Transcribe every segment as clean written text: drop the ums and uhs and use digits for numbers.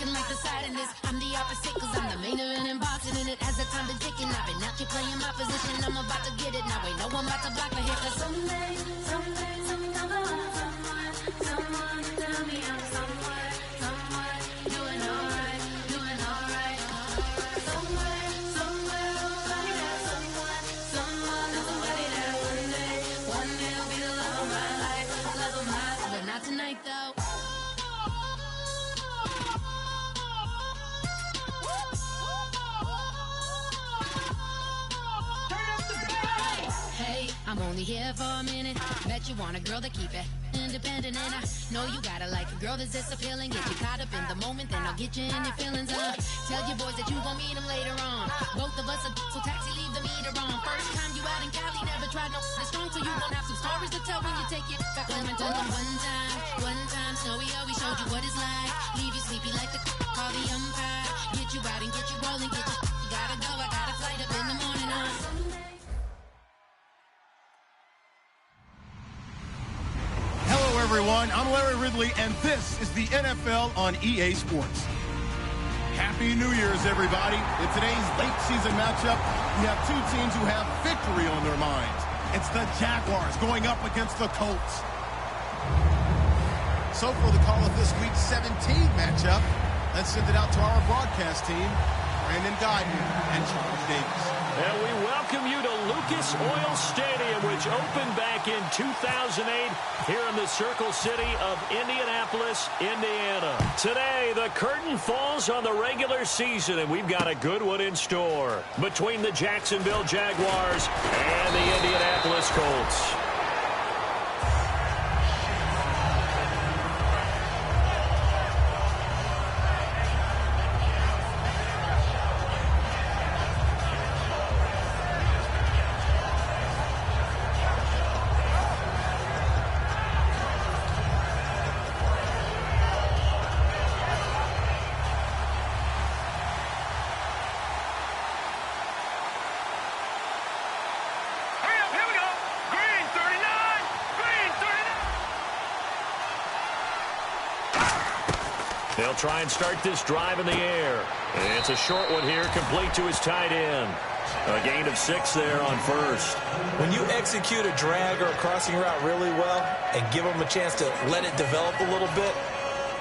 looking like the side in this. I'm the opposite, cause I'm the main event in boxing, and it has the time been ticking. I've been out here playing my position, I'm about to get it. Now ain't no one about to block my hit, cause someday, someone tell me I'm someone doing alright. Somewhere, somebody that one day will be the love of my life, but not tonight though. I'm only here for a minute. Bet you want a girl to keep it independent, and I know you gotta like a girl that's this appealing. Get you caught up in the moment, then I'll get you in your feelings. Tell your boys that you gon' meet them later on. Both of us are so taxi, leave the meter on. First time you out in Cali, never tried no strong, so you gon' have some stories to tell when you take it back home and tell them one time, Snowy always showed you what it's like. Leave you sleepy like the call the umpire. Get you out and get you rolling, get you gotta go. I got a flight up in the morning on Sunday. Everyone, I'm Larry Ridley, and this is the NFL on EA Sports. Happy New Year's, everybody. In today's late season matchup, we have two teams who have victory on their minds. It's the Jaguars going up against the Colts. So for the call of this Week 17 matchup, let's send it out to our broadcast team, Brandon Guyton and Charles Davis. And we welcome you to Lucas Oil Stadium, which opened back in 2008 here in the Circle City of Indianapolis, Indiana. Today, the curtain falls on the regular season, and we've got a good one in store between the Jacksonville Jaguars and the Indianapolis Colts. They'll try and start this drive in the air. It's a short one here, complete to his tight end. A gain of 6 there on first. When you execute a drag or a crossing route really well and give them a chance to let it develop a little bit,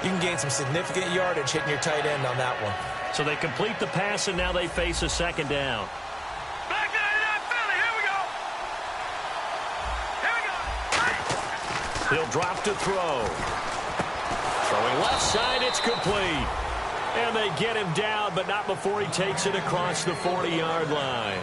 you can gain some significant yardage hitting your tight end on that one. So they complete the pass, and now they face a second down. Back to Philly. Here we go. He'll drop to throw. Throwing left side, it's complete. And they get him down, but not before he takes it across the 40-yard line.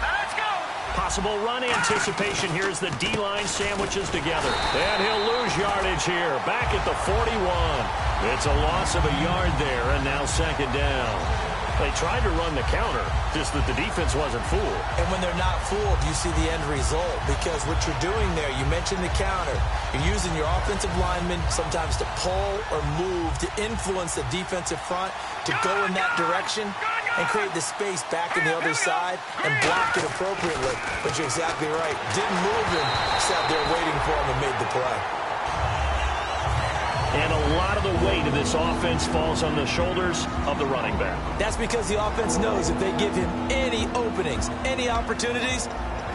Let's go. Possible run anticipation here as the D-line sandwiches together. And he'll lose yardage here, back at the 41. It's a loss of a yard there, and now second down. They tried to run the counter, just that the defense wasn't fooled. And when they're not fooled, you see the end result. Because what you're doing there, you mentioned the counter. You're using your offensive linemen sometimes to pull or move, to influence the defensive front, to go in that direction and create the space back in the other side and block it appropriately. But you're exactly right. Didn't move him, sat there waiting for him and made the play. And a lot of the weight of this offense falls on the shoulders of the running back. That's because the offense knows if they give him any openings, any opportunities,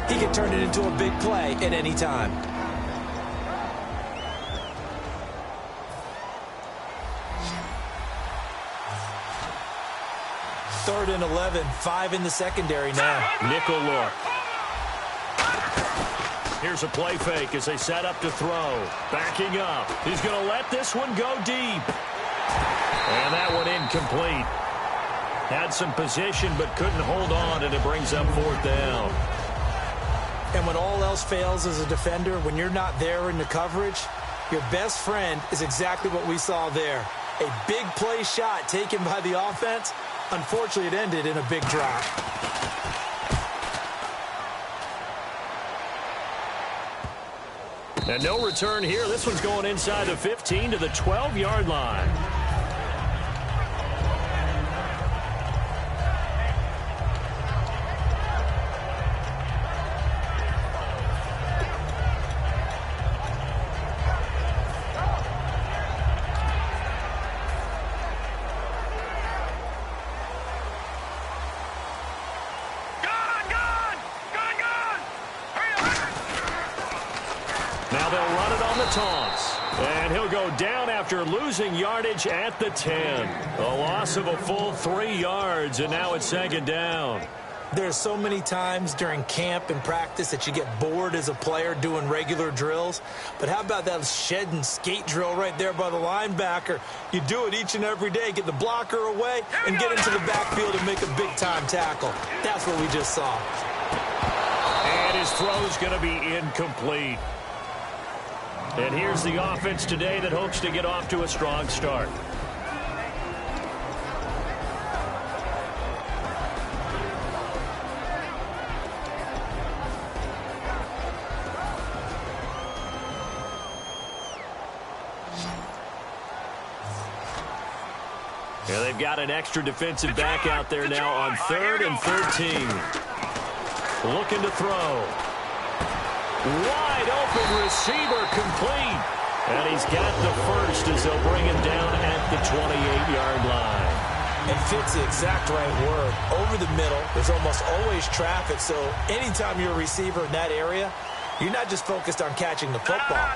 he can turn it into a big play at any time. Third and 11, 5 in the secondary now. Nickel look. Here's a play fake as they set up to throw. Backing up. He's going to let this one go deep. And that one incomplete. Had some position but couldn't hold on, and it brings up fourth down. And when all else fails as a defender, when you're not there in the coverage, your best friend is exactly what we saw there. A big play shot taken by the offense. Unfortunately, it ended in a big drop. And no return here. This one's going inside the 15 to the 12-yard line. the toss. And he'll go down after losing yardage at the 10. A loss of a full 3 yards, and now it's second down. There's so many times during camp and practice that you get bored as a player doing regular drills. But how about that shed and skate drill right there by the linebacker? You do it each and every day. Get the blocker away and get into the backfield and make a big-time tackle. That's what we just saw. And his throw's going to be incomplete. And here's the offense today that hopes to get off to a strong start. Yeah, they've got an extra defensive back out there now on 3rd and 13. Looking to throw. Wide open receiver complete. And he's got the first as they'll bring him down at the 28-yard line. And fits the exact right word. Over the middle, there's almost always traffic. So anytime you're a receiver in that area, you're not just focused on catching the football.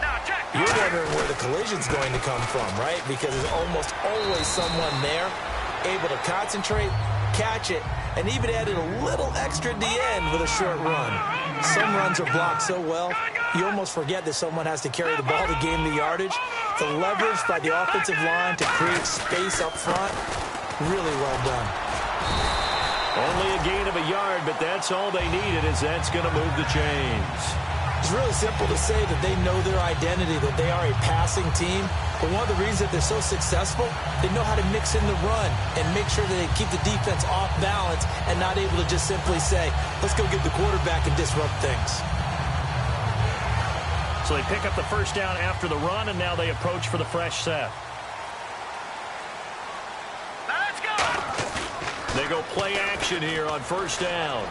You're wondering where the collision's going to come from, right? Because there's almost always someone there able to concentrate, catch it, and even added a little extra at the end with a short run. Some runs are blocked so well, you almost forget that someone has to carry the ball to gain the yardage. The leverage by the offensive line to create space up front, really well done. Only a gain of a yard, but that's all they needed, as that's going to move the chains. It's really simple to say that they know their identity, that they are a passing team. But one of the reasons that they're so successful, they know how to mix in the run and make sure that they keep the defense off balance and not able to just simply say, let's go get the quarterback and disrupt things. So they pick up the first down after the run, and now they approach for the fresh set. Let's go! They go play action here on first down.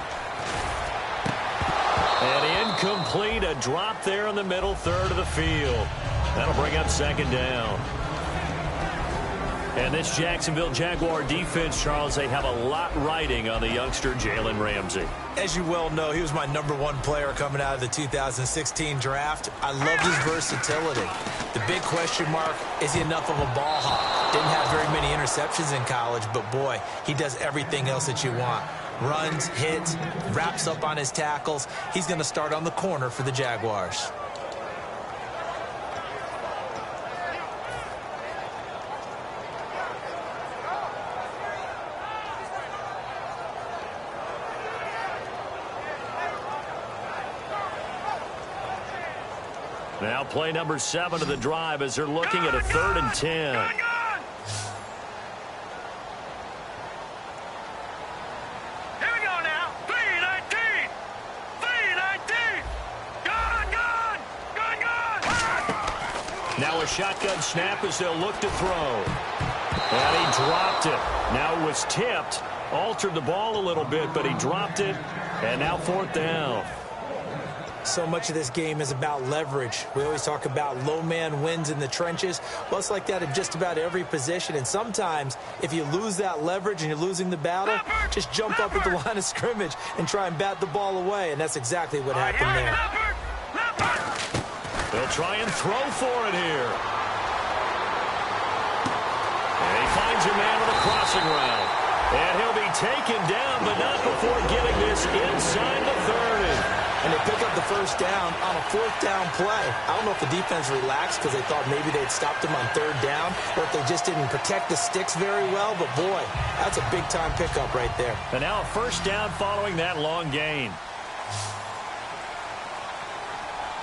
And incomplete, a drop there in the middle third of the field. That'll bring up second down. And this Jacksonville Jaguar defense, Charles, they have a lot riding on the youngster Jalen Ramsey. As you well know, he was my #1 player coming out of the 2016 draft. I loved his versatility. The big question mark, is he enough of a ball hawk? Didn't have very many interceptions in college, but boy, he does everything else that you want. Runs, hits, wraps up on his tackles. He's going to start on the corner for the Jaguars. Now play number 7 of the drive as they're looking at a 3rd and 10. Now a shotgun snap as they'll look to throw. And he dropped it. Now it was tipped. Altered the ball a little bit, but he dropped it. And now 4th down. So much of this game is about leverage. We always talk about low man wins in the trenches. Well, it's like that in just about every position. And sometimes, if you lose that leverage and you're losing the battle, just jump up at the line of scrimmage and try and bat the ball away. And that's exactly what happened there. They'll try and throw for it here. And he finds a man on the crossing route. And he'll be taken down, but not before getting this inside the 30. And they pick up the first down on a 4th down play. I don't know if the defense relaxed because they thought maybe they'd stopped him on 3rd down, or if they just didn't protect the sticks very well. But, boy, that's a big-time pickup right there. And now a first down following that long gain.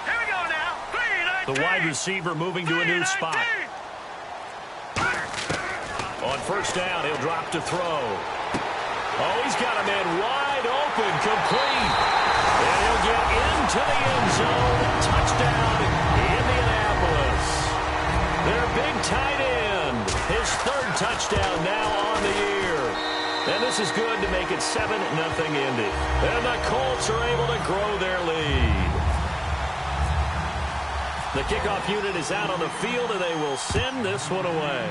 Here we go now. 3-19. The wide receiver moving to a new spot. On first down, he'll drop to throw. Oh, he's got a man wide open, complete. And he'll get into the end zone. Touchdown, Indianapolis. Their big tight end. His 3rd touchdown now on the year. And this is good to make it 7-0 Indy. And the Colts are able to grow their lead. The kickoff unit is out on the field, and they will send this one away.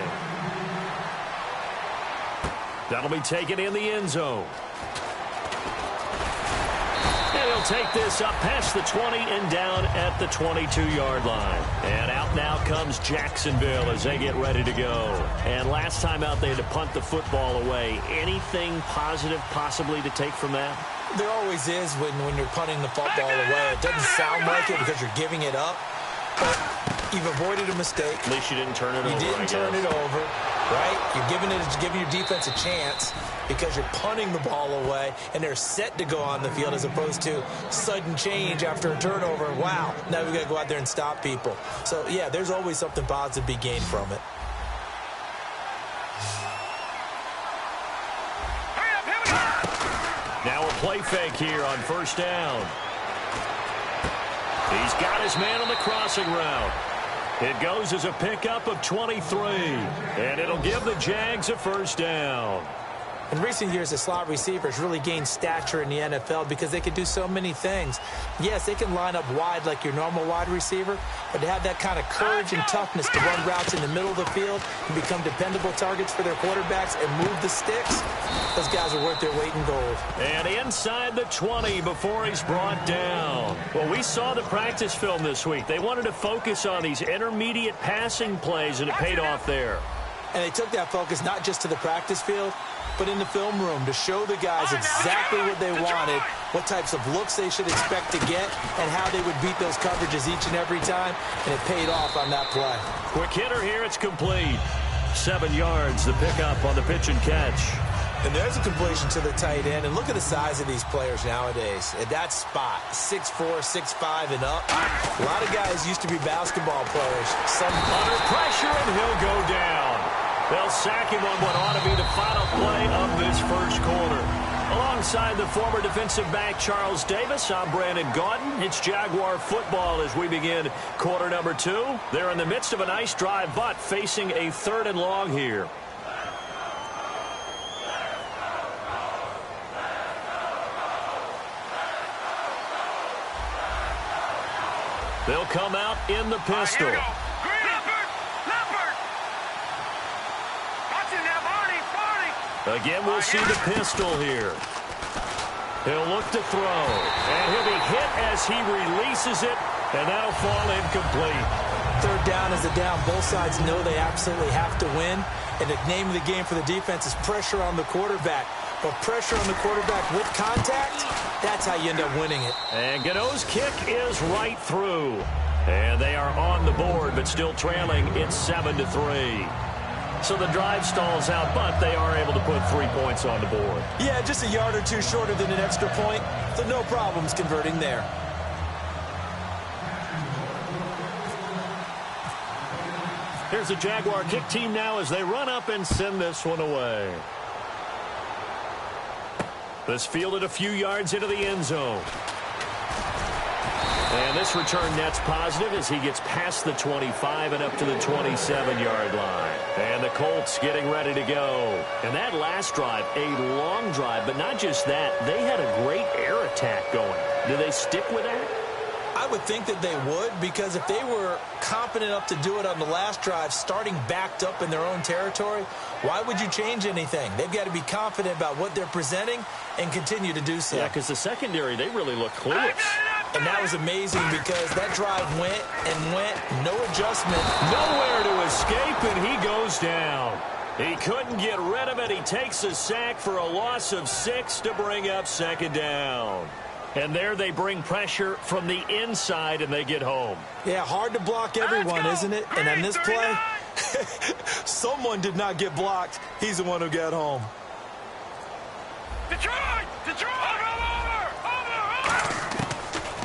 That'll be taken in the end zone. And he'll take this up past the 20 and down at the 22-yard line. And out now comes Jacksonville as they get ready to go. And last time out, they had to punt the football away. Anything positive possibly to take from that? There always is when you're punting the football away. It doesn't sound like it because you're giving it up, but you've avoided a mistake. At least you didn't turn it over. You didn't turn it over, right? You're giving your defense a chance because you're punting the ball away, and they're set to go on the field as opposed to sudden change after a turnover. Wow, now we've got to go out there and stop people. So, yeah, there's always something positive to be gained from it. Now a play fake here on first down. He's got his man on the crossing route. It goes as a pickup of 23, and it'll give the Jags a first down. In recent years, the slot receivers really gained stature in the NFL because they can do so many things. Yes, they can line up wide like your normal wide receiver, but to have that kind of courage and toughness to run routes in the middle of the field and become dependable targets for their quarterbacks and move the sticks, those guys are worth their weight in gold. And inside the 20 before he's brought down. Well, we saw the practice film this week. They wanted to focus on these intermediate passing plays, and it paid off there. And they took that focus not just to the practice field, but in the film room to show the guys exactly what they wanted, what types of looks they should expect to get, and how they would beat those coverages each and every time, and it paid off on that play. Quick hitter here, it's complete. 7 yards, the pickup on the pitch and catch. And there's a completion to the tight end, and look at the size of these players nowadays. At that spot, 6'4", 6'5", and up. A lot of guys used to be basketball players. Some under pressure, and he'll go down. They'll sack him on what ought to be the final play of this first quarter. Alongside the former defensive back Charles Davis, I'm Brandon Gaudin. It's Jaguar football as we begin quarter number 2. They're in the midst of a nice drive, but facing a 3rd and long here. They'll come out in the pistol. Again, we'll see the pistol here. He'll look to throw, and he'll be hit as he releases it, and that'll fall incomplete. 3rd down is a down. Both sides know they absolutely have to win, and the name of the game for the defense is pressure on the quarterback. But pressure on the quarterback with contact, that's how you end up winning it. And Gano's kick is right through. And they are on the board, but still trailing. It's 7-3. So the drive stalls out, but they are able to put 3 points on the board. Yeah, just a yard or two shorter than an extra point, so no problems converting there. Here's the Jaguar kick team now as they run up and send this one away. This fielded a few yards into the end zone. And this return net's positive as he gets past the 25 and up to the 27-yard line. And the Colts getting ready to go. And that last drive, a long drive, but not just that. They had a great air attack going. Do they stick with that? I would think that they would, because if they were confident enough to do it on the last drive, starting backed up in their own territory, why would you change anything? They've got to be confident about what they're presenting and continue to do so. Yeah, because the secondary, they really look clueless. And that was amazing because that drive went and went, no adjustment. Nowhere to escape, and he goes down. He couldn't get rid of it. He takes a sack for a loss of 6 to bring up 2nd down. And there they bring pressure from the inside, and they get home. Yeah, hard to block everyone, isn't it? And on this play, someone did not get blocked. He's the one who got home. Detroit! Detroit! Over!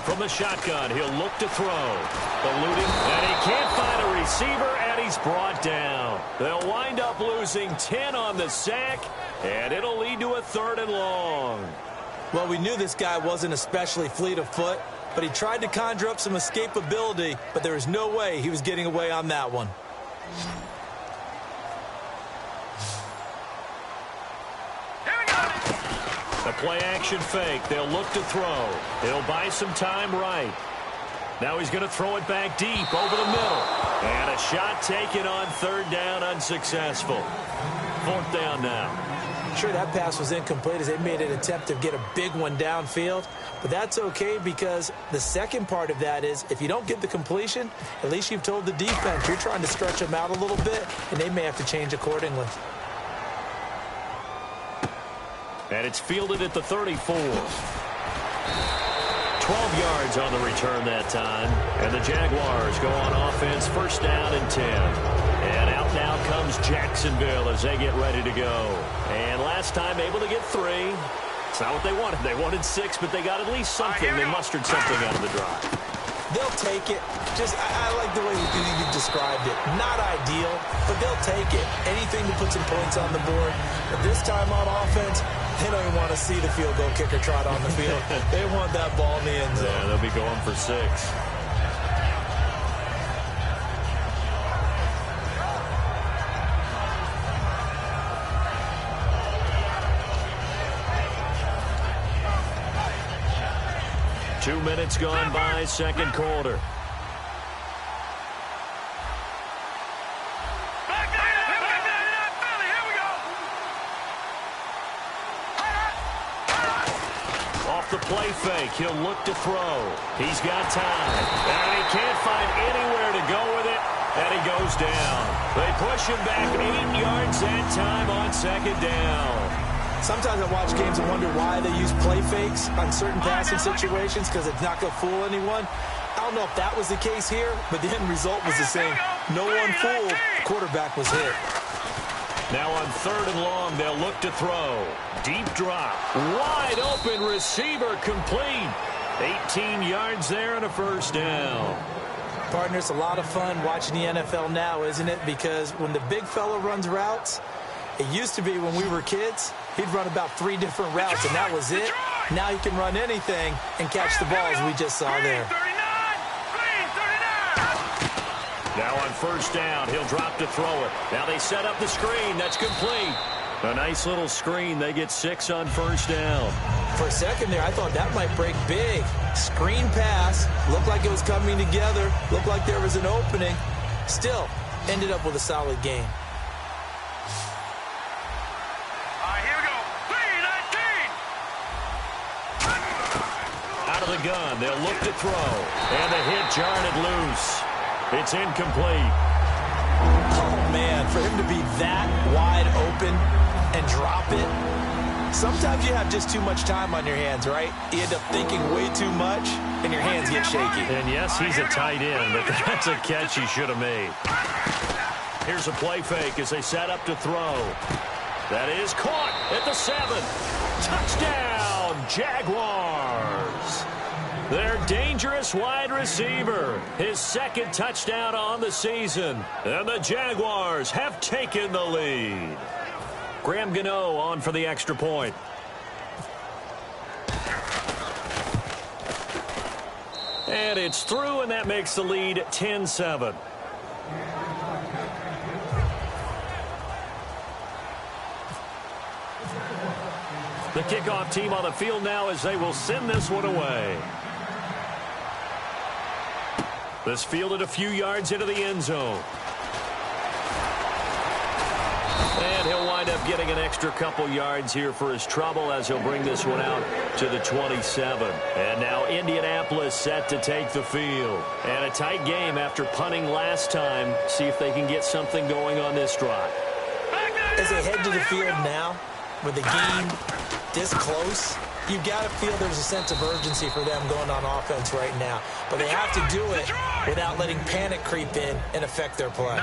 From the shotgun, he'll look to throw. Eluding, and he can't find a receiver, and he's brought down. They'll wind up losing 10 on the sack, and it'll lead to a 3rd and long. Well, we knew this guy wasn't especially fleet of foot, but he tried to conjure up some escapability, but there was no way he was getting away on that one. A play-action fake. They'll look to throw. He'll buy some time right. Now he's going to throw it back deep over the middle. And a shot taken on 3rd down, unsuccessful. 4th down now. sure that pass was incomplete as they made an attempt to get a big one downfield. But that's okay because the second part of that is if you don't get the completion, at least you've told the defense you're trying to stretch them out a little bit, and they may have to change accordingly. And it's fielded at the 34. 12 yards on the return that time. And the Jaguars go on offense, first down and 10. And out now comes Jacksonville as they get ready to go. And last time able to get 3. It's not what they wanted. They wanted 6, but they got at least something. They mustered something out of the drive. They'll take it. I like the way you described it. Not ideal, but they'll take it. Anything to put some points on the board. But this time on offense, they don't even want to see the field goal kicker trot on the field. They want that ball in the end zone. Yeah, they'll be going for 6. Two minutes gone by, second quarter. The play fake. He'll look to throw. He's got time. And he can't find anywhere to go with it. And he goes down. They push him back 8 yards that time on second down. Sometimes I watch games and wonder why they use play fakes on certain passing situations because it's not going to fool anyone. I don't know if that was the case here, but the end result was the same. No one fooled. The quarterback was hit. Now on third and long, they'll look to throw. Deep drop. Wide open receiver complete. 18 yards there and a first down. Partner, it's a lot of fun watching the NFL now, isn't it? Because when the big fella runs routes, it used to be when we were kids, he'd run about 3 different routes, and that was it. Now he can run anything and catch the ball, as we just saw there. Now on first down, he'll drop to throw it. Now they set up the screen. That's complete. A nice little screen. They get 6 on first down. For a second there, I thought that might break big. Screen pass. Looked like it was coming together. Looked like there was an opening. Still, ended up with a solid game. Here we go. 3-19. Out of the gun. They'll look to throw. And the hit jarred it loose. It's incomplete. Oh, man, for him to be that wide open and drop it. Sometimes you have just too much time on your hands, right? You end up thinking way too much, and your hands get shaky. And, yes, he's a tight end, but that's a catch he should have made. Here's a play fake as they set up to throw. That is caught at the 7. Touchdown, Jaguars. Their dangerous wide receiver, his second touchdown on the season. And the Jaguars have taken the lead. Graham Gano on for the extra point. And it's through, and that makes the lead 10-7. The kickoff team on the field now as they will send this one away. This fielded a few yards into the end zone. And he'll wind up getting an extra couple yards here for his trouble as he'll bring this one out to the 27. And now Indianapolis set to take the field. And a tight game after punting last time. See if they can get something going on this drive. As they head to the field now, with the game this close, you've got to feel there's a sense of urgency for them going on offense right now. But they have to do it without letting panic creep in and affect their play.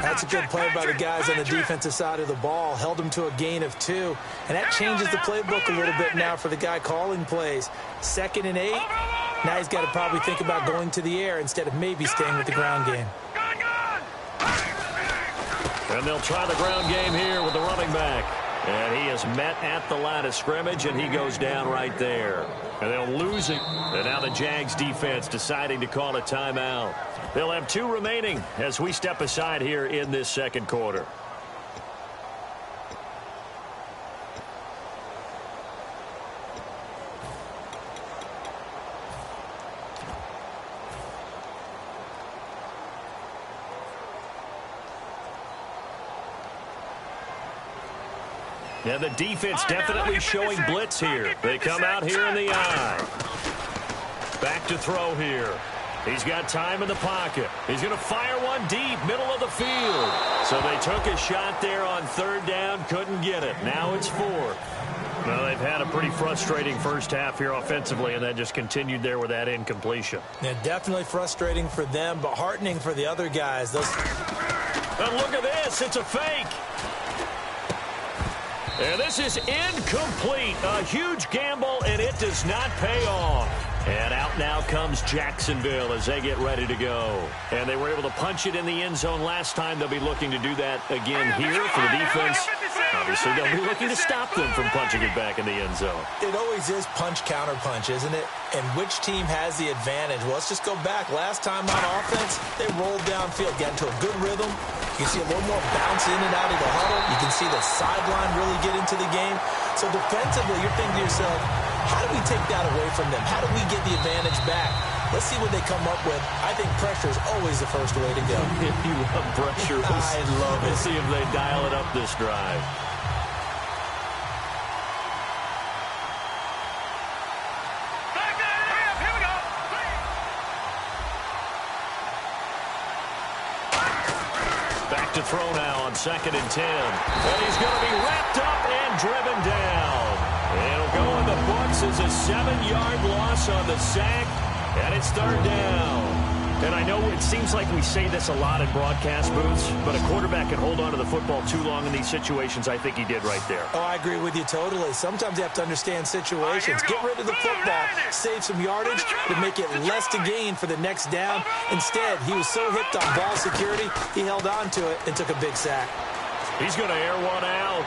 That's a good play by the guys on the defensive side of the ball. Held them to a gain of 2. And that changes the playbook a little bit now for the guy calling plays. 2nd and 8. Now he's got to probably think about going to the air instead of maybe staying with the ground game. And they'll try the ground game here with the running back. And he is met at the line of scrimmage, and he goes down right there. And they'll lose it. And now the Jags defense deciding to call a timeout. They'll have 2 remaining as we step aside here in this second quarter. Yeah, the defense definitely showing blitz here. They come out here in the eye. Back to throw here. He's got time in the pocket. He's going to fire one deep, middle of the field. So they took a shot there on third down, couldn't get it. Now it's fourth. Well, they've had a pretty frustrating first half here offensively, and then just continued there with that incompletion. Yeah, definitely frustrating for them, but heartening for the other guys. And look at this. It's a fake. And this is incomplete. A huge gamble, and it does not pay off. And out now comes Jacksonville as they get ready to go. And they were able to punch it in the end zone last time. They'll be looking to do that again here for the defense. Obviously, they'll be looking to stop them from punching it back in the end zone. It always is punch-counter-punch, isn't it? And which team has the advantage? Well, let's just go back. Last time on offense, they rolled downfield, got into a good rhythm. You can see a little more bounce in and out of the huddle. You can see the sideline really get into the game. So defensively, you're thinking to yourself, how do we take that away from them? How do we get the advantage back? Let's see what they come up with. I think pressure is always the first way to go. You love pressure. I love it. We'll see if they dial it up this drive. Back to throw now on 2nd and 10. And he's going to be wrapped up and driven down. It'll go in the books as a 7-yard loss on the sack, and it's third down. And I know it seems like we say this a lot in broadcast booths, but a quarterback can hold on to the football too long in these situations. I think he did right there. Oh, I agree with you totally. Sometimes you have to understand situations. Get rid of the football, save some yardage to make it less to gain for the next down. Instead, he was so hipped on ball security, he held on to it and took a big sack. He's going to air one out.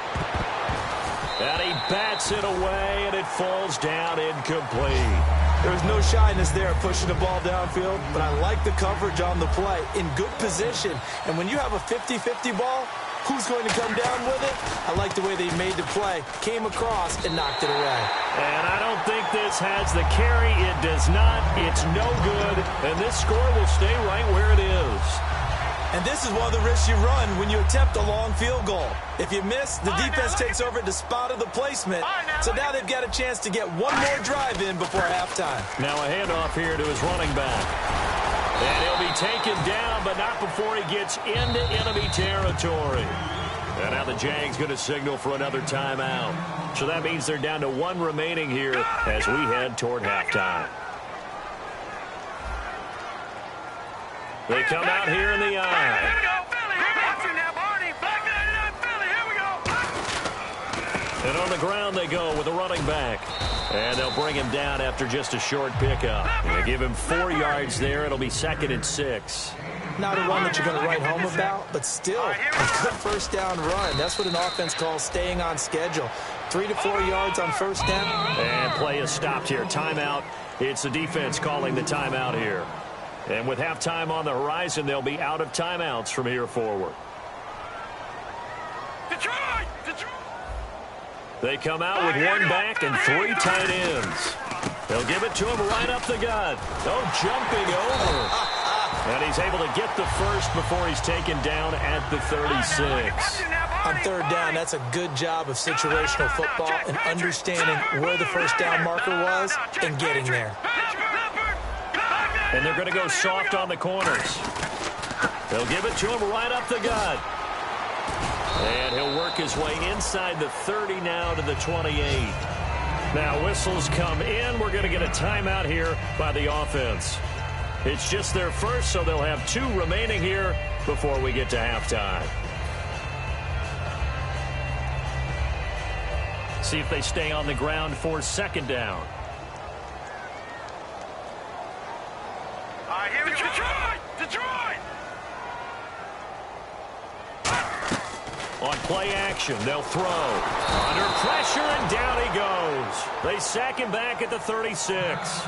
And he bats it away, and it falls down incomplete. There's no shyness there pushing the ball downfield, but I like the coverage on the play. In good position. And when you have a 50-50 ball, who's going to come down with it? I like the way they made the play. Came across and knocked it away. And I don't think this has the carry. It does not. It's no good. And this score will stay right where it is. And this is one of the risks you run when you attempt a long field goal. If you miss, the defense takes over at the spot of the placement. So now they've got a chance to get one more drive in before halftime. Now a handoff here to his running back. And he'll be taken down, but not before he gets into enemy territory. And now the Jags going to signal for another timeout. So that means they're down to one remaining here as we head toward halftime. They come out here in the eye. And on the ground they go with a running back. And they'll bring him down after just a short pickup. They give him 4 yards there. It'll be 2nd and 6. Not a run that you're going to write home about, but still a good first down run. That's what an offense calls staying on schedule. 3 to 4 yards on first down. And play is stopped here. Timeout. It's the defense calling the timeout here. And with halftime on the horizon, they'll be out of timeouts from here forward. Detroit! They come out with one back and 3 tight ends. They'll give it to him right up the gut. Oh, jumping over. And he's able to get the first before he's taken down at the 36. On third down, that's a good job of situational football and understanding where the first down marker was and getting there. And they're going to go soft on the corners. They'll give it to him right up the gut. And he'll work his way inside the 30 now to the 28. Now whistles come in. We're going to get a timeout here by the offense. It's just their first, so they'll have 2 remaining here before we get to halftime. See if they stay on the ground for 2nd down. Here we go. Detroit! On play action, they'll throw. Under pressure, and down he goes. They sack him back at the 36.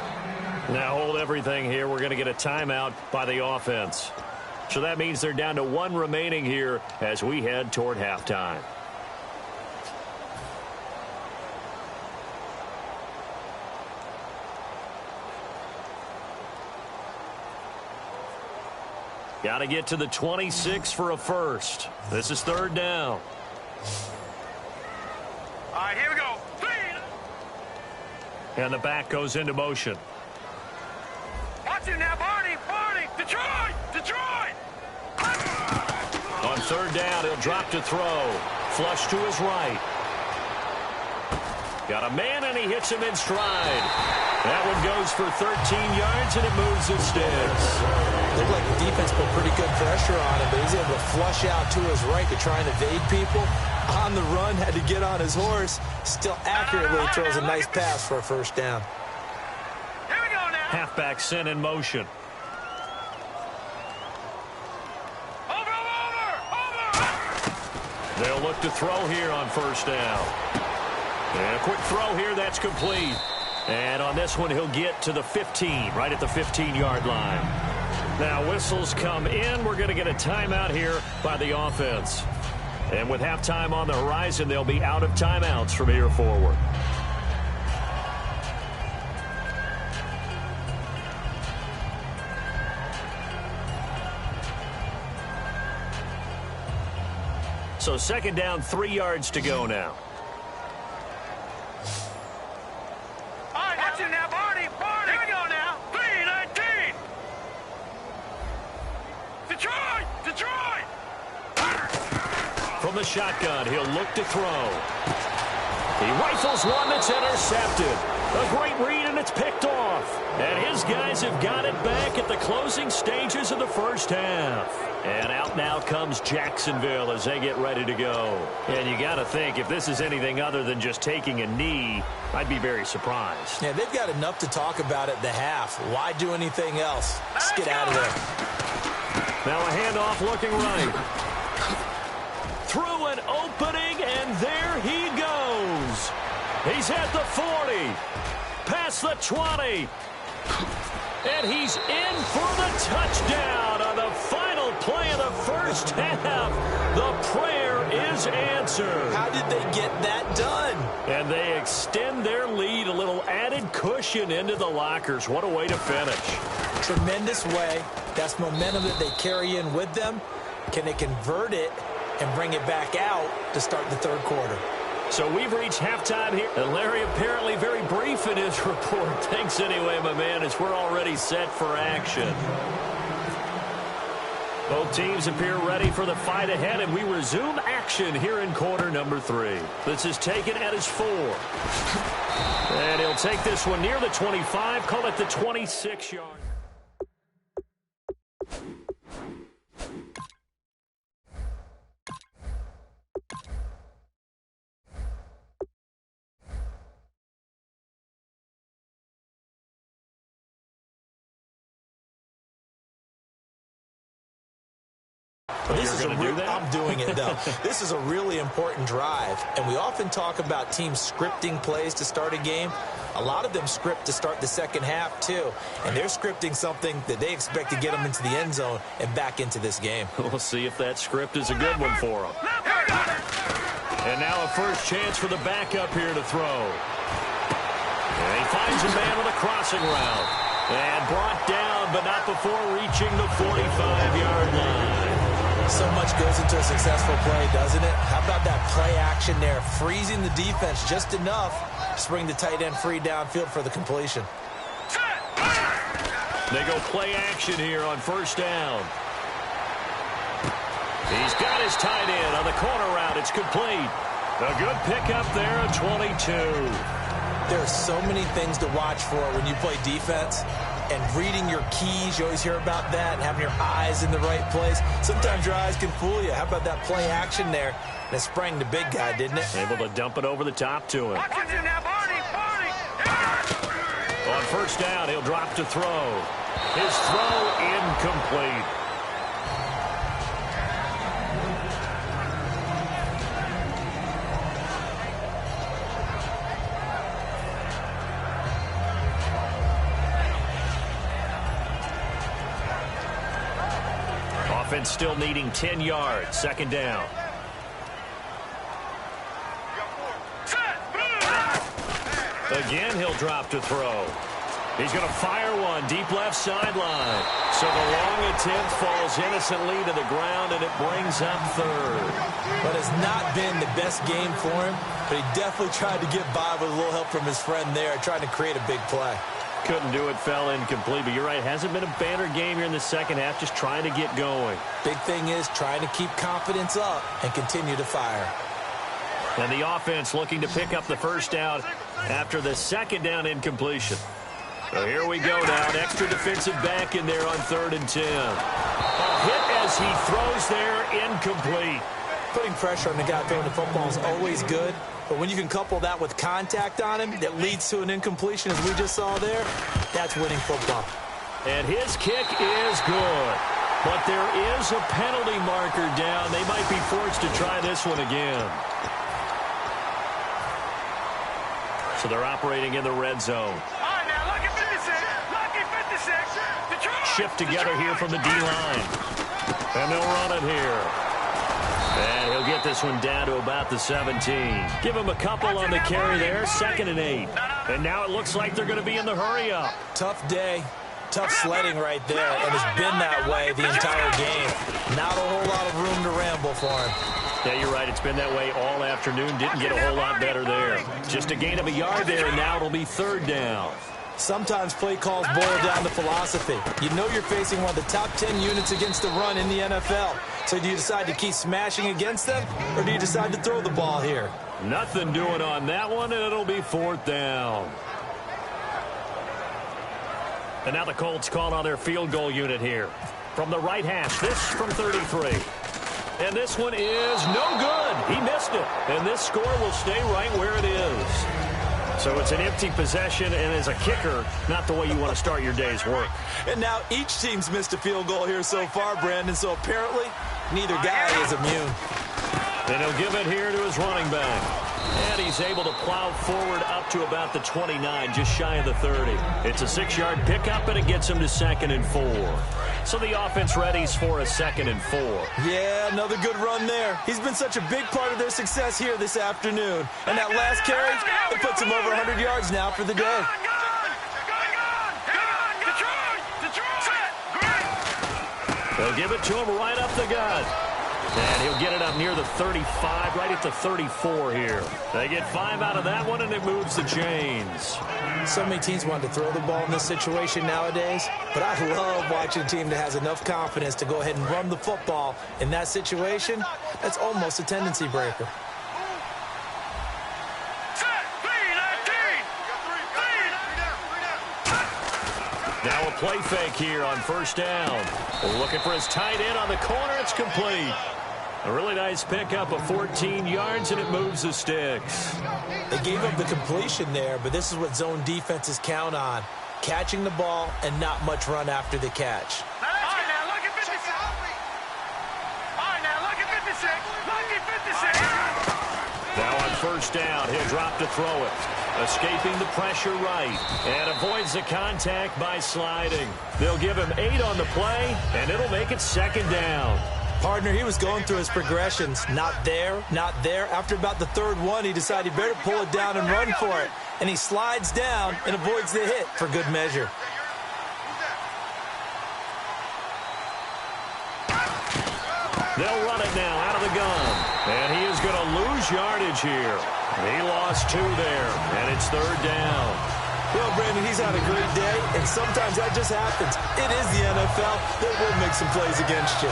Now hold everything here. We're going to get a timeout by the offense. So that means they're down to 1 remaining here as we head toward halftime. Got to get to the 26 for a first. This is 3rd down. All right, here we go. 3. And the back goes into motion. Watch it now, Barney. Detroit. On third down, he'll drop to throw. Flush to his right. Got a man, and he hits him in stride. That one goes for 13 yards, and it moves his sticks. Looked like the defense put pretty good pressure on him, but he's able to flush out to his right to try and evade people. On the run, had to get on his horse. Still accurately throws a nice pass for a first down. Here we go now. Halfback sent in motion. Over. They'll look to throw here on first down. And a quick throw here, that's complete. And on this one, he'll get to the 15, right at the 15-yard line. Now, whistles come in. We're going to get a timeout here by the offense. And with halftime on the horizon, they'll be out of timeouts from here forward. So second down, 3 yards to go now. All right, watch it now, Barney. Here we go now. 3-19. Detroit. From the shotgun, he'll look to throw. He rifles one that's intercepted. A great read, and it's picked off. And his guys have got it back at the closing stages of the first half. And out now comes Jacksonville as they get ready to go. And you got to think, if this is anything other than just taking a knee, I'd be very surprised. Yeah, they've got enough to talk about at the half. Why do anything else? Let's get out of there. Now a handoff looking right. Through an opening, and there he goes. He's at the 40, past the 20, and he's in for the touchdown on the final play of the first half. The prayer is answered. How did they get that done? And they extend their lead, a little added cushion into the lockers. What a way to finish. Tremendous way. That's momentum that they carry in with them. Can they convert it and bring it back out to start the third quarter? So we've reached halftime here. And Larry apparently very brief in his report. Thanks anyway, my man, as we're already set for action. Both teams appear ready for the fight ahead, and we resume action here in quarter number 3. This is taken at his 4. And he'll take this one near the 25, call it the 26-yard. I'm doing it, though. This is a really important drive, and we often talk about teams scripting plays to start a game. A lot of them script to start the second half, too, and they're scripting something that they expect to get them into the end zone and back into this game. We'll see if that script is a good one for them. And now a first chance for the backup here to throw. And he finds a man with a crossing route. And brought down, but not before reaching the 45-yard line. So much goes into a successful play, doesn't it? How about that play action there, freezing the defense just enough to bring the tight end free downfield for the completion. They go play action here on first down. He's got his tight end on the corner route. It's complete. A good pickup there at 22. There are so many things to watch for when you play defense. And reading your keys, you always hear about that, and having your eyes in the right place. Sometimes your eyes can fool you. How about that play action there? And it sprang the big guy, didn't it? Able to dump it over the top to him. Watch it now, Barney. On first down, he'll drop to throw. His throw incomplete. Offense still needing 10 yards. Second down. Again, he'll drop to throw. He's going to fire one deep left sideline. So the long attempt falls innocently to the ground, and it brings up third. But it's not been the best game for him, but he definitely tried to get by with a little help from his friend there, trying to create a big play. Couldn't do it, fell incomplete, but you're right, hasn't been a banner game here in the second half, just trying to get going. Big thing is trying to keep confidence up and continue to fire. And the offense looking to pick up the first down after the second down incompletion. So here we go now. An extra defensive back in there on 3rd and 10. A hit as he throws there, incomplete. Putting pressure on the guy throwing the football is always good, but when you can couple that with contact on him that leads to an incompletion, as we just saw there, that's winning football. And his kick is good. But there is a penalty marker down. They might be forced to try this one again. So they're operating in the red zone. Shift together here from the D-line. And they'll run it here. And he'll get this one down to about the 17. Give him a couple on the carry there, 2nd and 8. And now it looks like they're going to be in the hurry-up. Tough day. Tough sledding right there, and it's been that way the entire game. Not a whole lot of room to ramble for him. Yeah, you're right. It's been that way all afternoon. Didn't get a whole lot better there. Just a gain of a yard there, and now it'll be 3rd down. Sometimes play calls boil down to philosophy. You know you're facing one of the top 10 units against the run in the NFL. So do you decide to keep smashing against them, or do you decide to throw the ball here? Nothing doing on that one, and it'll be 4th down. And now the Colts call on their field goal unit here. From the right hash, this from 33. And this one is no good. He missed it. And this score will stay right where it is. So it's an empty possession, and as a kicker, not the way you want to start your day's work. And now each team's missed a field goal here so far, Brandon, so apparently neither guy is immune. And he'll give it here to his running back. And he's able to plow forward up to about the 29, just shy of the 30. It's a 6-yard pickup, and it gets him to 2nd and 4. So the offense readies for a 2nd and 4. Yeah, another good run there. He's been such a big part of their success here this afternoon. And that last carry, it puts him over 100 yards now for the day. They'll give it to him right up the gut. And he'll get it up near the 35, right at the 34 here. They get 5 out of that one, and it moves the chains. So many teams want to throw the ball in this situation nowadays, but I love watching a team that has enough confidence to go ahead and run the football in that situation. That's almost a tendency breaker. Now a play fake here on 1st down. Looking for his tight end on the corner. It's complete. A really nice pickup of 14 yards, and it moves the sticks. They gave up the completion there, but this is what zone defenses count on. Catching the ball and not much run after the catch. All right, now look at 56. All right, now look at 56. Look at 56. Now on 1st down, he'll drop to throw it. Escaping the pressure right, and avoids the contact by sliding. They'll give him 8 on the play, and it'll make it 2nd down. Partner, he was going through his progressions. Not there, not there. After about the 3rd one, he decided he better pull it down and run for it. And he slides down and avoids the hit for good measure. They'll run it now out of the gun. And he is going to lose yardage here. He lost 2 there, and it's 3rd down. Well, Brandon, he's had a great day, and sometimes that just happens. It is the NFL. They will make some plays against you.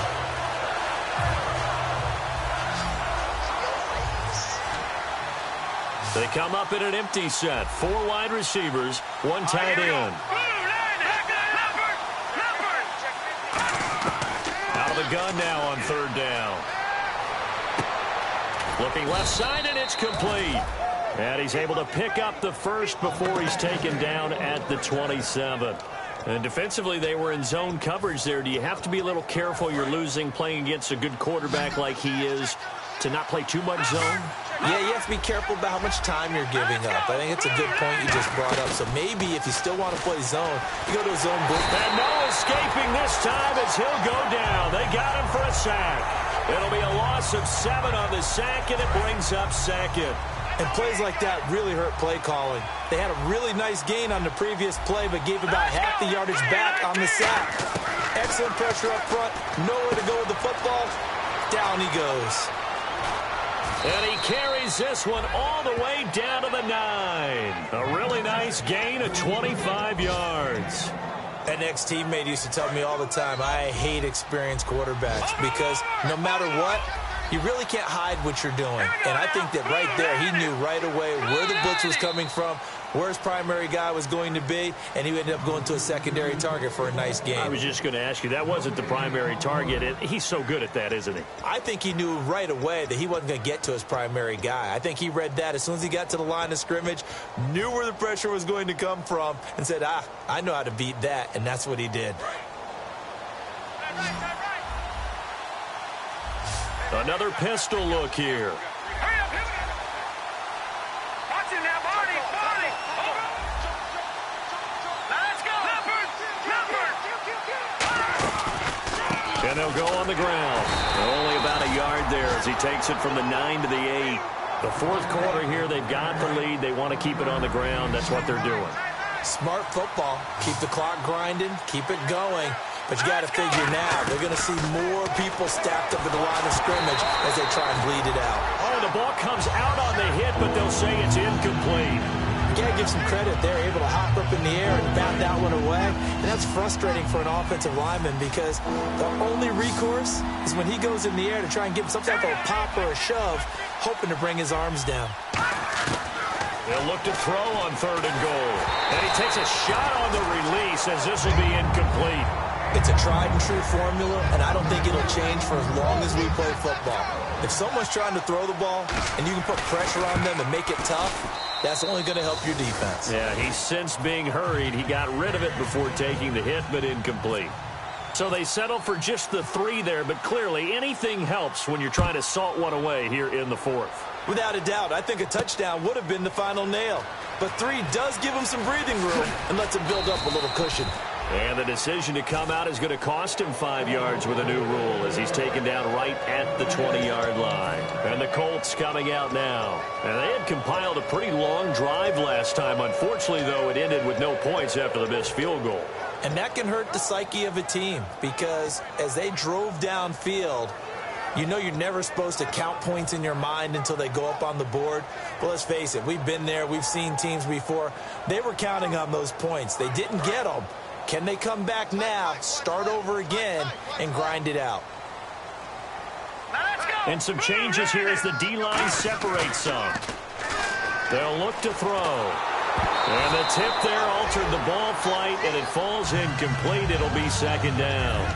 They come up in an empty set. 4 wide receivers, 1 tight end. Out of the gun now on 3rd down. Looking left side, and it's complete. And he's able to pick up the first before he's taken down at the 27. And defensively, they were in zone coverage there. Do you have to be a little careful? You're losing playing against a good quarterback like he is to not play too much zone? Yeah, you have to be careful about how much time you're giving up. I think it's a good point you just brought up. So maybe if you still want to play zone, you go to a zone blitz. And no escaping this time as he'll go down. They got him for a sack. It'll be a loss of 7 on the sack, and it brings up 2nd. And plays like that really hurt play calling. They had a really nice gain on the previous play, but gave about half the yardage back on the sack. Excellent pressure up front. Nowhere to go with the football. Down he goes. And he carries this one all the way down to the 9. A really nice gain of 25 yards. An ex-teammate used to tell me all the time, I hate experienced quarterbacks because no matter what, you really can't hide what you're doing. And I think that right there, he knew right away where the blitz was coming from, where his primary guy was going to be, and he ended up going to a secondary target for a nice game. I was just going to ask you, that wasn't the primary target. He's so good at that, isn't he? I think he knew right away that he wasn't going to get to his primary guy. I think he read that as soon as he got to the line of scrimmage, knew where the pressure was going to come from, and said, I know how to beat that, and that's what he did. Another pistol look here. Hurry up, watch it now, Barney. Let's go. Leopard. And they'll go on the ground. Only about a yard there as he takes it from the 9 to the 8. The fourth quarter here, they've got the lead. They want to keep it on the ground. That's what they're doing. Smart football. Keep the clock grinding. Keep it going. But you got to figure now, they're going to see more people stacked up at the line of scrimmage as they try and bleed it out. Oh, the ball comes out on the hit, but they'll say it's incomplete. You got to give some credit. They're able to hop up in the air and bat that one away. And that's frustrating for an offensive lineman because the only recourse is when he goes in the air to try and give some type of a pop or a shove, hoping to bring his arms down. They'll look to throw on 3rd and goal. And he takes a shot on the release as this will be incomplete. It's a tried-and-true formula, and I don't think it'll change for as long as we play football. If someone's trying to throw the ball and you can put pressure on them and make it tough, that's only going to help your defense. Yeah, he's since being hurried. He got rid of it before taking the hit, but incomplete. So they settle for just the 3 there, but clearly anything helps when you're trying to salt one away here in the 4th. Without a doubt, I think a touchdown would have been the final nail. But 3 does give him some breathing room and lets him build up a little cushion. And the decision to come out is going to cost him 5 yards with a new rule as he's taken down right at the 20-yard line. And the Colts coming out now. And they had compiled a pretty long drive last time. Unfortunately, though, it ended with no points after the missed field goal. And that can hurt the psyche of a team because as they drove downfield, you know you're never supposed to count points in your mind until they go up on the board. Well, let's face it, we've been there. We've seen teams before. They were counting on those points. They didn't get them. Can they come back now, start over again, and grind it out? And some changes here as the D-line separates some. They'll look to throw. And the tip there altered the ball flight, and it falls incomplete. It'll be 2nd down.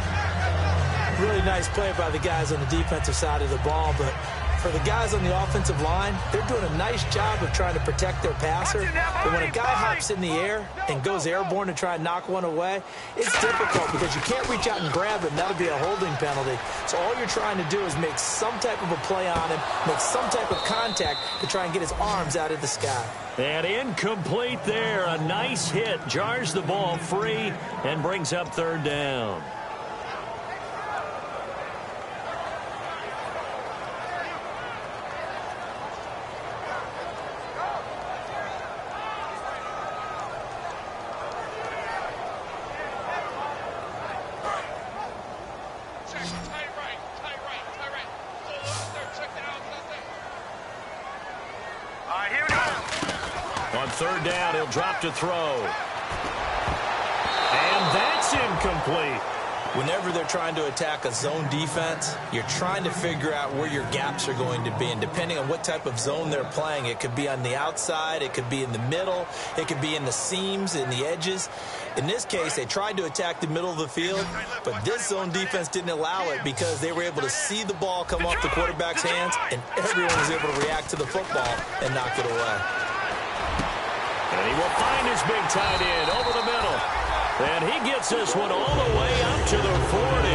Really nice play by the guys on the defensive side of the ball, but for the guys on the offensive line, they're doing a nice job of trying to protect their passer. But when a guy hops in the air and goes airborne to try and knock one away, it's difficult because you can't reach out and grab him. That'll be a holding penalty. So all you're trying to do is make some type of a play on him, make some type of contact to try and get his arms out of the sky. And incomplete there. A nice hit. Jars the ball free and brings up 3rd down. On 3rd down, he'll drop to throw. And that's incomplete. Whenever they're trying to attack a zone defense, you're trying to figure out where your gaps are going to be. And depending on what type of zone they're playing, it could be on the outside, it could be in the middle, it could be in the seams, in the edges. In this case, they tried to attack the middle of the field, but this zone defense didn't allow it because they were able to see the ball come off the quarterback's hands, and everyone was able to react to the football and knock it away. And he will find his big tight end over the middle. And he gets this one all the way up to the 40.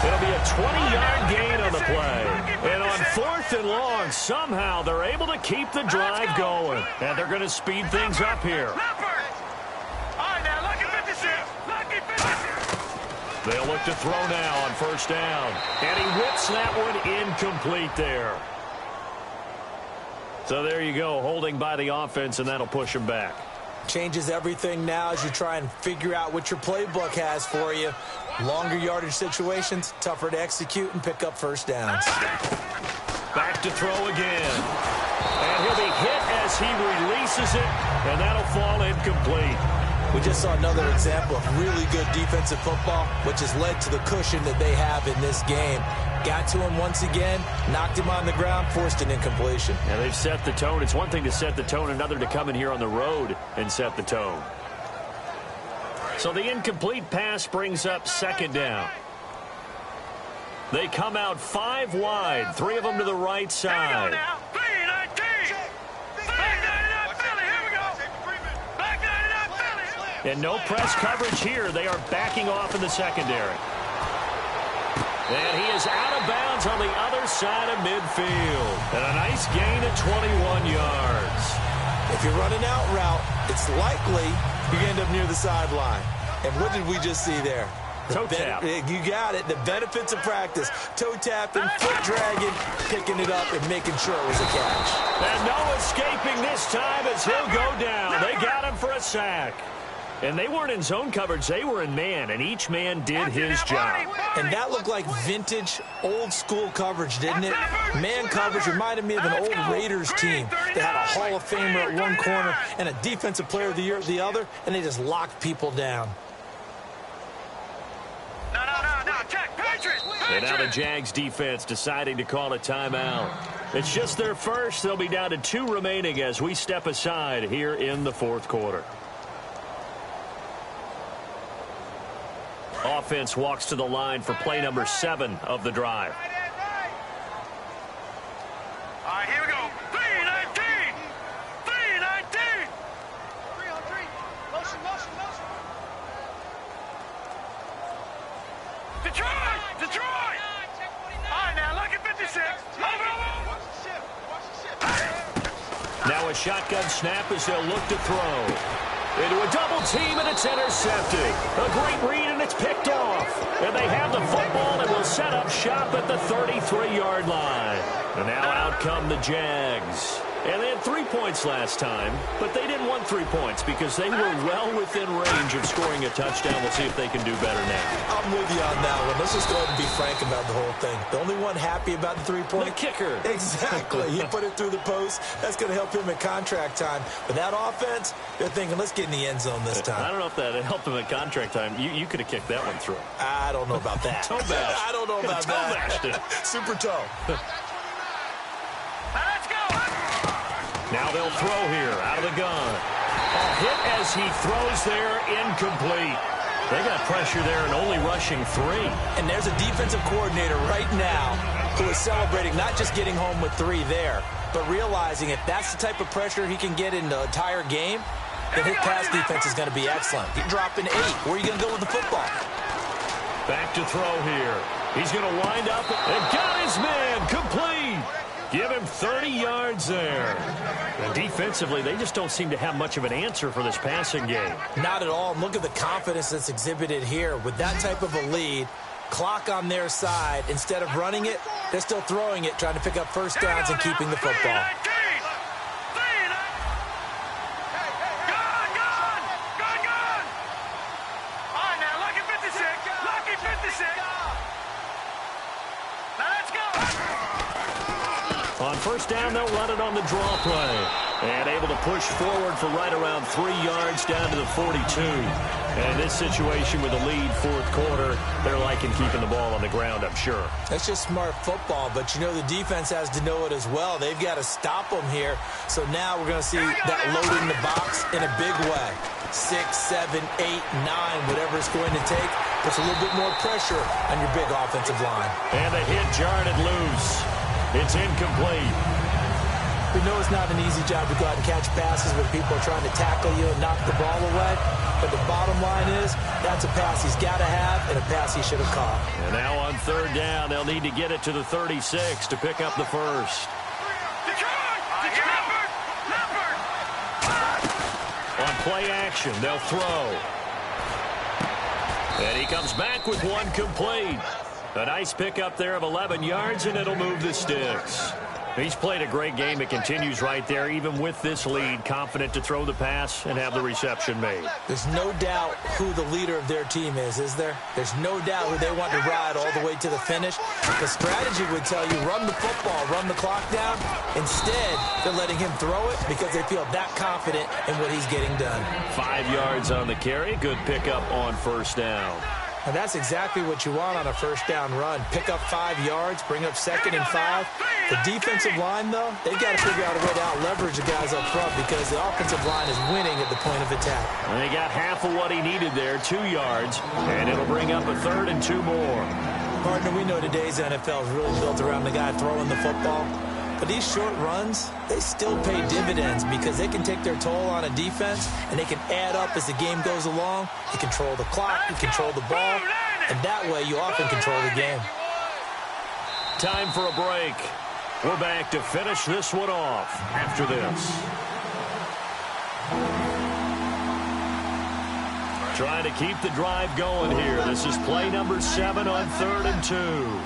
It'll be a 20-yard gain on the play. And on 4th and long, somehow they're able to keep the drive going. And they're going to speed things up here. They'll look to throw now on 1st down. And he whips that one incomplete there. So there you go, holding by the offense, and that'll push him back. Changes everything now as you try and figure out what your playbook has for you. Longer yardage situations, tougher to execute and pick up first downs. Back to throw again. And he'll be hit as he releases it, and that'll fall incomplete. We just saw another example of really good defensive football, which has led to the cushion that they have in this game. Got to him once again, knocked him on the ground, forced an incompletion. Yeah, they've set the tone. It's one thing to set the tone, another to come in here on the road and set the tone. So the incomplete pass brings up second down. They come out 5 wide, 3 of them to the right side. And no press coverage here. They are backing off in the secondary. And he is out of bounds on the other side of midfield. And a nice gain of 21 yards. If you're running out route, it's likely you end up near the sideline. And what did we just see there? Toe tap. You got it. The benefits of practice. Toe tapping, foot dragging, picking it up, and making sure it was a catch. And no escaping this time as he'll go down. They got him for a sack. And they weren't in zone coverage. They were in man, and each man did his job. And that looked like vintage, old-school coverage, didn't it? Man coverage reminded me of an old Raiders team that had a Hall of Famer at one corner and a Defensive Player of the Year at the other, and they just locked people down. And now the Jags defense deciding to call a timeout. It's just their first. They'll be down to 2 remaining as we step aside here in the fourth quarter. Offense walks to the line for play number 7 of the drive. All right, here we go. 3-19. 3-19. 3-on-3. Motion. Detroit. All right, now look at 56. Over. Now a shotgun snap as they'll look to throw. Into a double team, and it's intercepted. A great read, and it's picked off. And they have the football and will set up shop at the 33-yard line. And now out come the Jags. And they had 3 points last time, but they didn't want 3 points because they were well within range of scoring a touchdown. We'll see if they can do better now. I'm with you on that one. Let's just go ahead and be frank about the whole thing. The only one happy about the 3-point? The kicker. Exactly. He put it through the post. That's going to help him at contract time. But that offense, they're thinking, let's get in the end zone this time. I don't know if that helped him at contract time. You could have kicked that one through. I don't know about that. Toe bash. I don't know about toe bashed it. Super toe. Let's go. Now they'll throw here out of the gun. A hit as he throws there, incomplete. They got pressure there and only rushing 3. And there's a defensive coordinator right now who is celebrating not just getting home with 3 there, but realizing if that's the type of pressure he can get in the entire game, then his pass defense is going to be excellent. You're dropping 8. Where are you going to go with the football? Back to throw here. He's going to wind up and got his man complete. Give him 30 yards there. And defensively, they just don't seem to have much of an answer for this passing game. Not at all. And look at the confidence that's exhibited here. With that type of a lead, clock on their side, instead of running it, they're still throwing it, trying to pick up first downs and keeping the football. On first down, they'll run it on the draw play. And able to push forward for right around 3 yards down to the 42. And this situation with the lead fourth quarter, they're liking keeping the ball on the ground, I'm sure. That's just smart football, but you know the defense has to know it as well. They've got to stop them here. So now we're going to see that loading the box in a big way. 6, 7, 8, 9, whatever it's going to take, puts a little bit more pressure on your big offensive line. And the hit jarred it loose. It's incomplete. We know it's not an easy job to go out and catch passes when people are trying to tackle you and knock the ball away. But the bottom line is, that's a pass he's got to have and a pass he should have caught. And now on third down, they'll need to get it to the 36 to pick up the first. On play action, they'll throw. And he comes back with one complete. A nice pickup there of 11 yards, and it'll move the sticks. He's played a great game. It continues right there, even with this lead, confident to throw the pass and have the reception made. There's no doubt who the leader of their team is there? There's no doubt who they want to ride all the way to the finish. The strategy would tell you, run the football, run the clock down. Instead, they're letting him throw it because they feel that confident in what he's getting done. 5 yards on the carry. Good pickup on first down. And that's exactly what you want on a first down run. Pick up 5 yards, bring up 2nd and 5. The defensive line, though, they've got to figure out a way to out-leverage the guys up front because the offensive line is winning at the point of attack. And they got half of what he needed there, 2 yards, and it'll bring up a 3rd and 2 more. Partner, we know today's NFL is really built around the guy throwing the football. But these short runs, they still pay dividends because they can take their toll on a defense and they can add up as the game goes along. You control the clock, you control the ball, and that way you often control the game. Time for a break. We're back to finish this one off after this. Trying to keep the drive going here. This is play number 7 on 3rd and 2.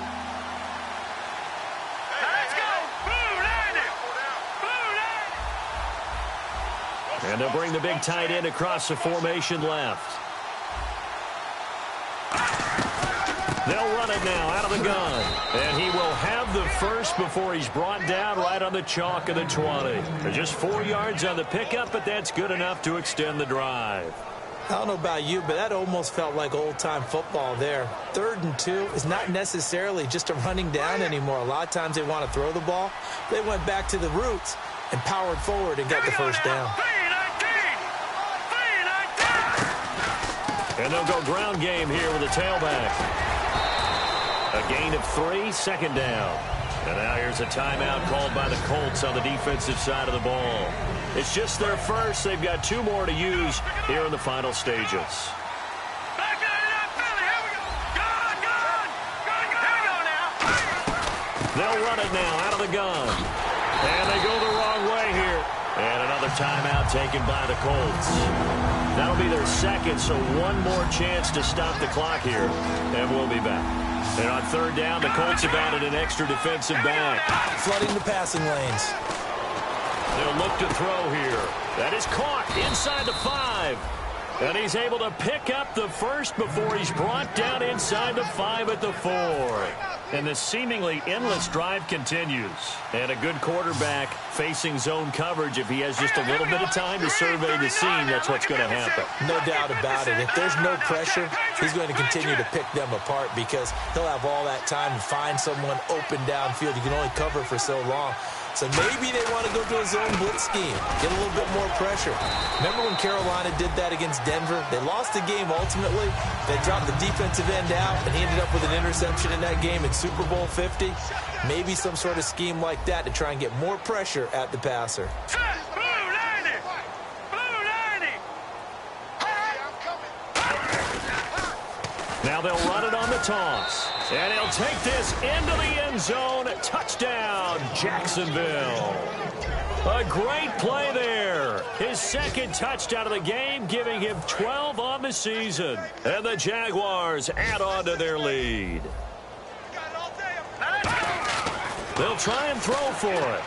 And they'll bring the big tight end across the formation left. They'll run it now out of the gun. And he will have the first before he's brought down right on the chalk of the 20. They're just 4 yards on the pickup, but that's good enough to extend the drive. I don't know about you, but that almost felt like old-time football there. 3rd and 2 is not necessarily just a running down anymore. A lot of times they want to throw the ball. They went back to the roots and powered forward and got the first down. And they'll go ground game here with a tailback. A gain of 3, 2nd down. And now here's a timeout called by the Colts on the defensive side of the ball. It's just their first. They've got 2 more to use here in the final stages. They'll run it now out of the gun. And they go the wrong way here. And another timeout taken by the Colts. That'll be their 2nd, so 1 more chance to stop the clock here. And we'll be back. And on 3rd down, the Colts have added an extra defensive back. Flooding the passing lanes. They'll look to throw here. That is caught inside the 5. And he's able to pick up the first before he's brought down inside the 5 at the 4. And the seemingly endless drive continues. And a good quarterback facing zone coverage. If he has just a little bit of time to survey the scene, that's what's going to happen. No doubt about it. If there's no pressure, he's going to continue to pick them apart because he'll have all that time to find someone open downfield. You can only cover for so long. So maybe they want to go to a zone blitz scheme, get a little bit more pressure. Remember when Carolina did that against Denver? They lost the game ultimately. They dropped the defensive end out, and he ended up with an interception in that game in Super Bowl 50. Maybe some sort of scheme like that to try and get more pressure at the passer. Now they'll run it on the toss. And he'll take this into the end zone. Touchdown, Jacksonville. A great play there. His 2nd touchdown of the game, giving him 12 on the season. And the Jaguars add on to their lead. They'll try and throw for it.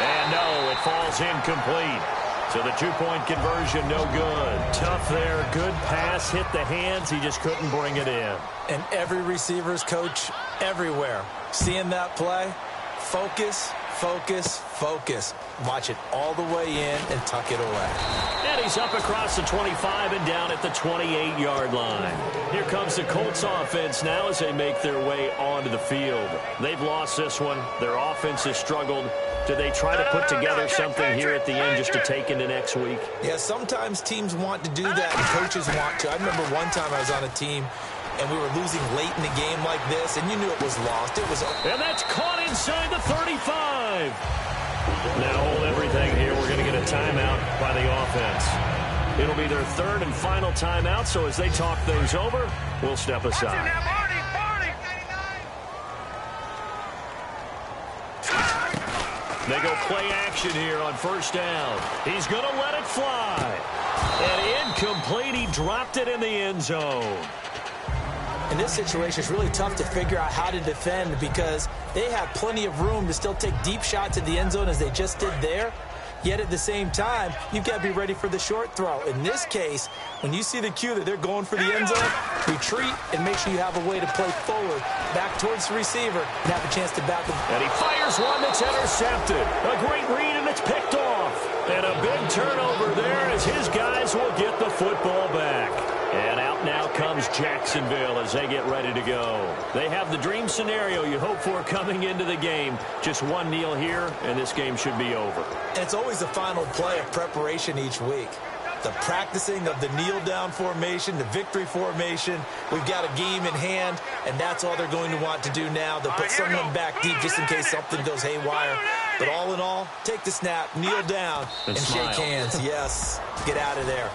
And no, it falls incomplete. So the 2-point conversion, no good. Tough there. Good pass. Hit the hands. He just couldn't bring it in. And every receiver's coach everywhere. Seeing that play, focus, focus, focus. Watch it all the way in and tuck it away. And he's up across the 25 and down at the 28-yard line. Here comes the Colts offense now as they make their way onto the field. They've lost this one. Their offense has struggled. Do they try to put together something here at the end just to take into next week? Yeah, sometimes teams want to do that and coaches want to. I remember one time I was on a team and we were losing late in the game like this, and you knew it was lost. It was. And that's caught inside the 35. Now hold everything here. We're going to get a timeout by the offense. It'll be their 3rd and final timeout, so as they talk things over, we'll step aside. They go play action here on 1st down. He's going to let it fly. And incomplete. He dropped it in the end zone. In this situation, it's really tough to figure out how to defend because they have plenty of room to still take deep shots at the end zone as they just did there. Yet at the same time, you've got to be ready for the short throw. In this case, when you see the cue that they're going for the end zone, retreat and make sure you have a way to play forward, back towards the receiver, and have a chance to back him. And he fires one that's intercepted. A great read, and it's picked off. And a big turnover there as his guys will get the football back. And out now comes Jacksonville as they get ready to go. They have the dream scenario you hope for coming into the game. Just one kneel here, and this game should be over. And it's always the final play of preparation each week. The practicing of the kneel-down formation, the victory formation. We've got a game in hand, and that's all they're going to want to do now. They'll put someone back deep just in case something goes haywire. But all in all, take the snap, kneel down, and shake hands. Yes, get out of there.